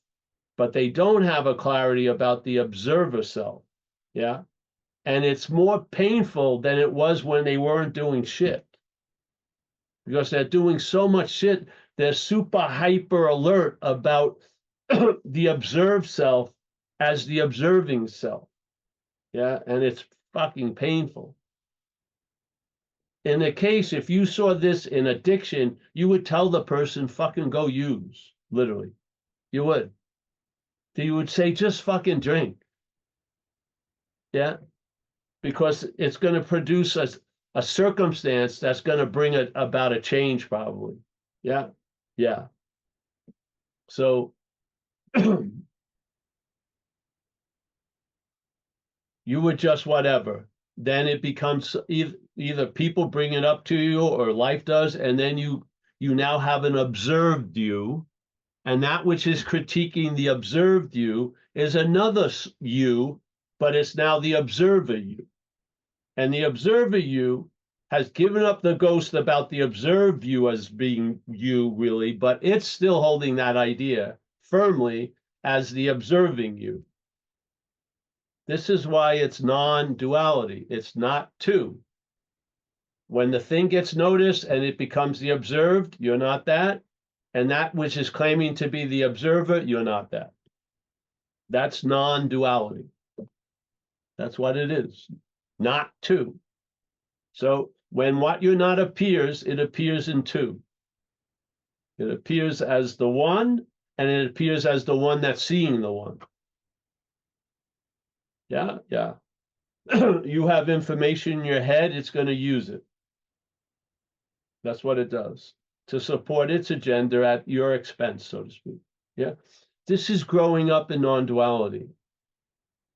but they don't have a clarity about the observer self. Yeah. And it's more painful than it was when they weren't doing shit. Because they're doing so much shit, they're super hyper alert about the observed self as the observing self. Yeah, and it's fucking painful. In the case, if you saw this in addiction, you would tell the person, fucking go use, literally. You would. You would say, just fucking drink. Yeah, because it's going to produce a circumstance that's going to bring about a change, probably. Yeah, yeah. So you would just whatever. Then it becomes either people bring it up to you or life does, and then you now have an observed you, and that which is critiquing the observed you is another you, but it's now the observer you. And the observer you has given up the ghost about the observed you as being you, really, but it's still holding that idea firmly as the observing you. This is why it's non-duality. It's not two. When the thing gets noticed and it becomes the observed, you're not that. And that which is claiming to be the observer, you're not that. That's non-duality. That's what it is. Not two. So when what you're not appears, it appears in two. It appears as the one, and it appears as the one that's seeing the one. Yeah, yeah. You have information in your head, it's going to use it. That's what it does, to support its agenda at your expense, so to speak. Yeah. This is growing up in non-duality.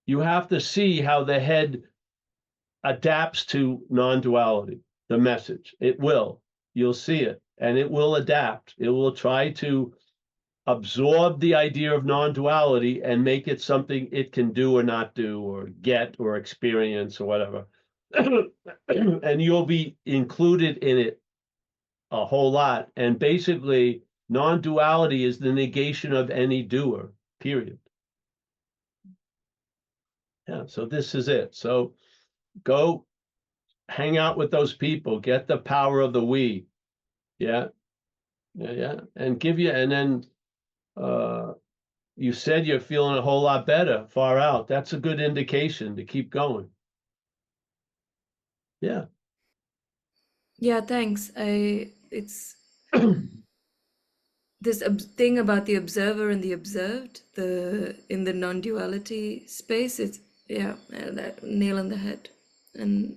You have to see how the head adapts to non-duality, the message. It will. You'll see it, and it will adapt. It will try to absorb the idea of non-duality and make it something it can do or not do, or get or experience or whatever. And you'll be included in it a whole lot. And basically, non-duality is the negation of any doer, period. Yeah, so this is it. So go hang out with those people, get the power of the we. Yeah, yeah, yeah. And then you said you're feeling a whole lot better, far out. That's a good indication to keep going. Yeah. Yeah, thanks. It's this thing about the observer and the observed, in the non-duality space. It's that nail on the head, and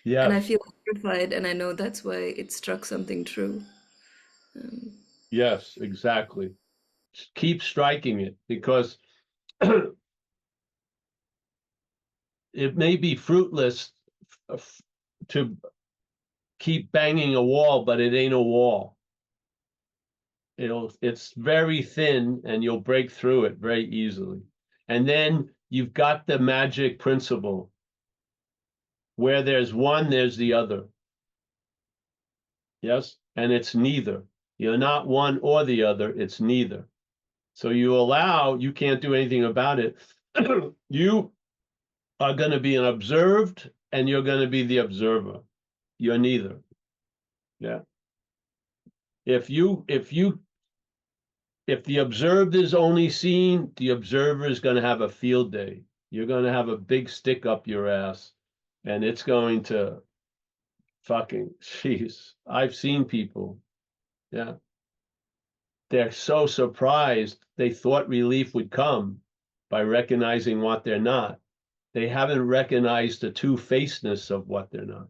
I Yes, feel horrified, and I know that's why it struck something true. yes, exactly. Keep striking it, because it may be fruitless to keep banging a wall, but it ain't a wall. It's very thin, and you'll break through it very easily. And then you've got the magic principle. Where there's one, there's the other. Yes, and it's neither. You're not one or the other, it's neither. So you can't do anything about it. You are going to be an observed, and you're going to be the observer. You're neither. Yeah. If the observed is only seen, the observer is going to have a field day. You're going to have a big stick up your ass, and it's going to fucking, jeez. I've seen people. Yeah. They're so surprised they thought relief would come by recognizing what they're not. They haven't recognized the two-facedness of what they're not.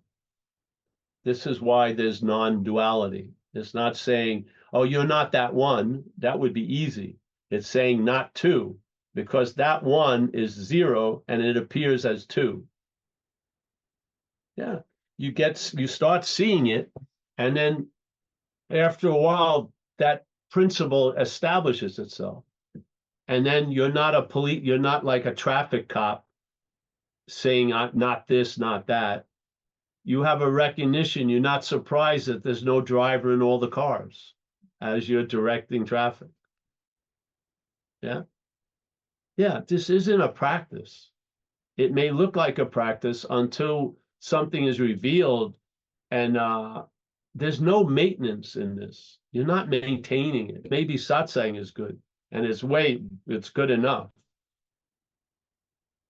This is why there's non-duality. It's not saying, oh, you're not that one. That would be easy. It's saying not two, because that one is zero and it appears as two. Yeah, you start seeing it, and then after a while, that principle establishes itself. And then you're not like a traffic cop saying not this, not that. You have a recognition. You're not surprised that there's no driver in all the cars as you're directing traffic. Yeah. Yeah, this isn't a practice. It may look like a practice until something is revealed, and there's no maintenance in this. You're not maintaining it. Maybe satsang is good, and it's good enough.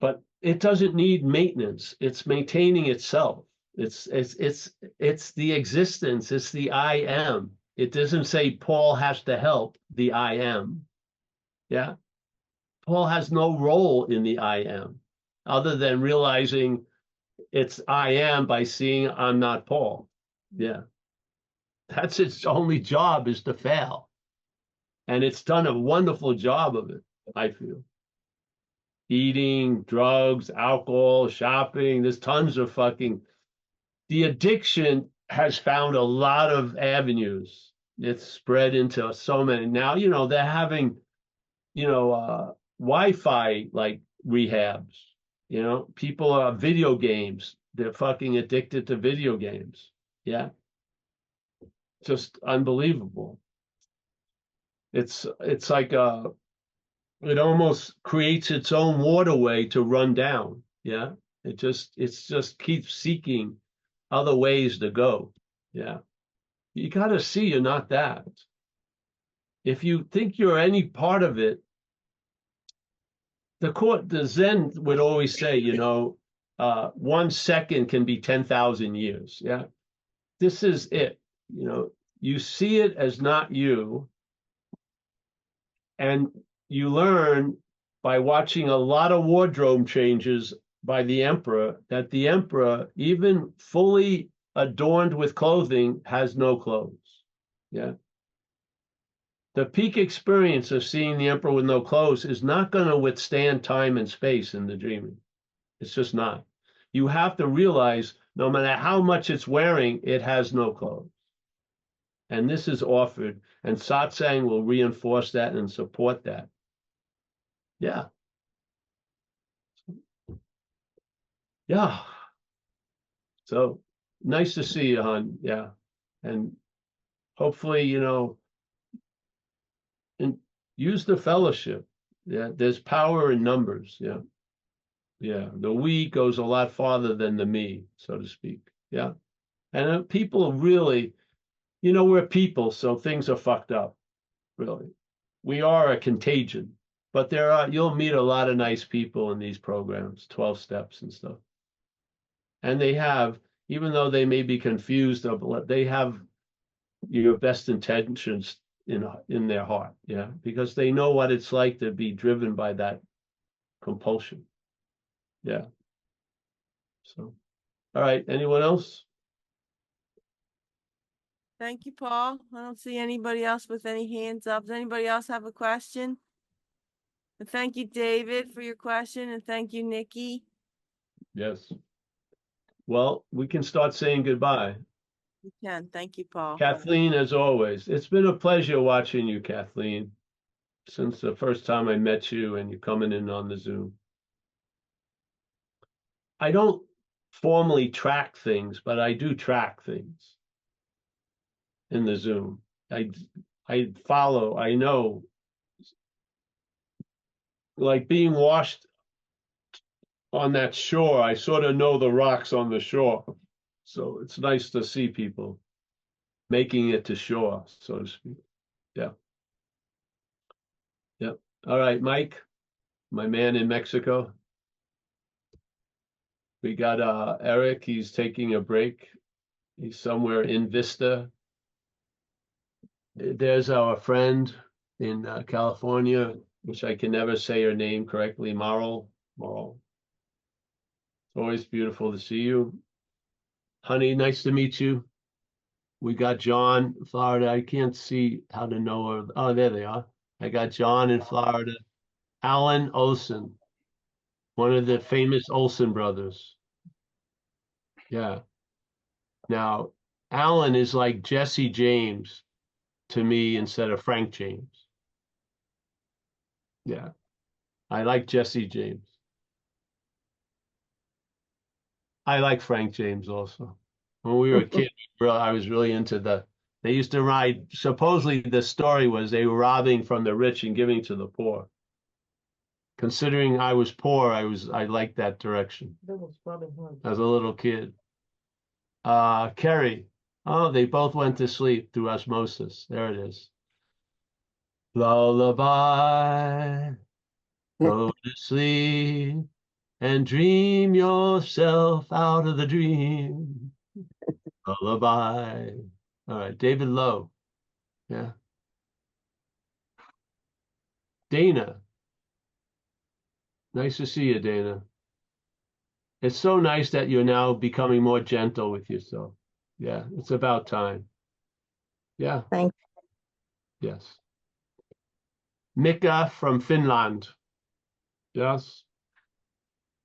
But it doesn't need maintenance. It's maintaining itself. It's the existence. It's the I am. It doesn't say Paul has to help the I am. Yeah. Paul has no role in the I am, other than realizing it's I am by seeing I'm not Paul. Yeah. That's its only job, is to fail. And it's done a wonderful job of it, I feel. Eating, drugs, alcohol, shopping, there's tons of the addiction has found a lot of avenues. It's spread into so many. Now, they're having, Wi-Fi like rehabs, people are video games. They're fucking addicted to video games. Yeah. Just unbelievable. It's like it almost creates its own waterway to run down. Yeah. It just keeps seeking other ways to go. Yeah. You got to see you're not that. If you think you're any part of it, the Zen would always say, 1 second can be 10,000 years. Yeah. This is it. You see it as not you, and you learn by watching a lot of wardrobe changes by the emperor that the emperor, even fully adorned with clothing, has no clothes. Yeah. The peak experience of seeing the emperor with no clothes is not going to withstand time and space in the dreaming. It's just not. You have to realize no matter how much it's wearing, it has no clothes. And this is offered, and satsang will reinforce that and support that. Yeah. Yeah. So nice to see you, hon. Yeah. And hopefully, and use the fellowship. Yeah. There's power in numbers. Yeah. Yeah. The we goes a lot farther than the me, so to speak. Yeah. And people really, we're people, so things are fucked up, really. We are a contagion, but you'll meet a lot of nice people in these programs, 12 steps and stuff. And they have, even though they may be confused, they have your best intentions in their heart. Yeah. Because they know what it's like to be driven by that compulsion. Yeah. So, all right. Anyone else? Thank you, Paul. I don't see anybody else with any hands up. Does anybody else have a question? And thank you, David, for your question, and thank you, Nikki. Yes. Well, we can start saying goodbye. You can. Thank you, Paul. Kathleen, as always, it's been a pleasure watching you, Kathleen, since the first time I met you and you coming in on the Zoom. I don't formally track things, but I do track things in the Zoom. I follow, I know, like being washed on that shore, I sort of know the rocks on the shore. So it's nice to see people making it to shore, so to speak. Yeah. Yep. All right, Mike, my man in Mexico. We got Eric, he's taking a break. He's somewhere in Vista. There's our friend in California, which I can never say her name correctly, Marl. It's always beautiful to see you. Honey, nice to meet you. We got John, Florida. I can't see how to know her. Oh, there they are. I got John in Florida. Alan Olson, one of the famous Olson brothers. Yeah. Now, Alan is like Jesse James to me instead of Frank James. Yeah. I like Jesse James. I like Frank James also. When we were kids, I was really into they used to ride, supposedly the story was they were robbing from the rich and giving to the poor. Considering I was poor, I liked that direction as a little kid. Kerry. Oh, they both went to sleep through osmosis. There it is. Lullaby, go to sleep and dream yourself out of the dream. Lullaby. All right, David Lowe. Yeah. Dana. Nice to see you, Dana. It's so nice that you're now becoming more gentle with yourself. Yeah, it's about time. Yeah. Thanks. Yes. Mika from Finland. Yes.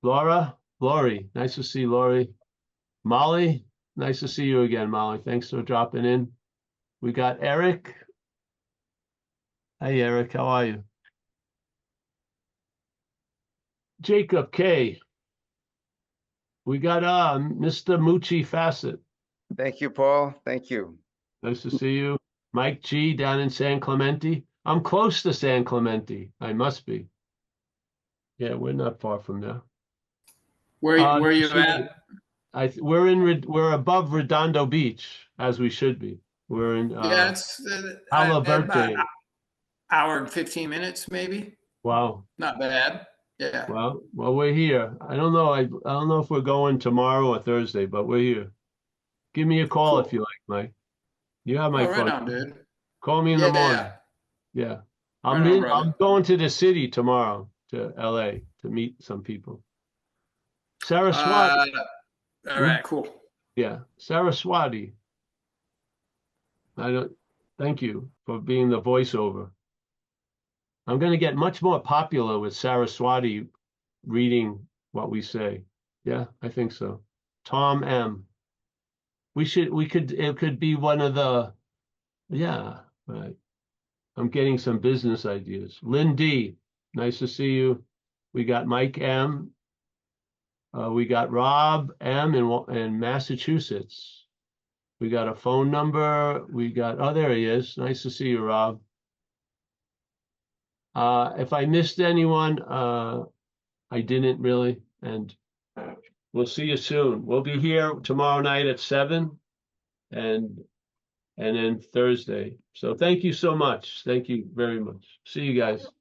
Laura, Lori, nice to see Lori. Molly, nice to see you again, Molly. Thanks for dropping in. We got Eric. Hey, Eric, how are you? Jacob K. We got Mr. Mucci Fassett. Thank you, Paul. Thank you. Nice to see you. Mike G down in San Clemente. I'm close to San Clemente. I must be. Yeah, we're not far from there. Where are you at? We're above Redondo Beach, as we should be. We're in Yeah, it's Palo about Verde. an hour and 15 minutes, maybe. Wow. Not bad. Yeah. Well, we're here. I don't know. I don't know if we're going tomorrow or Thursday, but we're here. Give me a call if you like, Mike. You have my Oh, phone. right on, dude. Call me in the morning. Yeah. I'm Right on, brother. I'm going to the city tomorrow to LA to meet some people. Saraswati. All right, cool. Yeah. Saraswati. Thank you for being the voiceover. I'm going to get much more popular with Saraswati reading what we say. Yeah, I think so. Tom M. It could be one of the, yeah, right. I'm getting some business ideas. Lynn D, nice to see you. We got Mike M. We got Rob M in Massachusetts. We got a phone number. Oh, there he is. Nice to see you, Rob. If I missed anyone, I didn't really, and we'll see you soon. We'll be here tomorrow night at 7 and then Thursday. So thank you so much. Thank you very much. See you guys.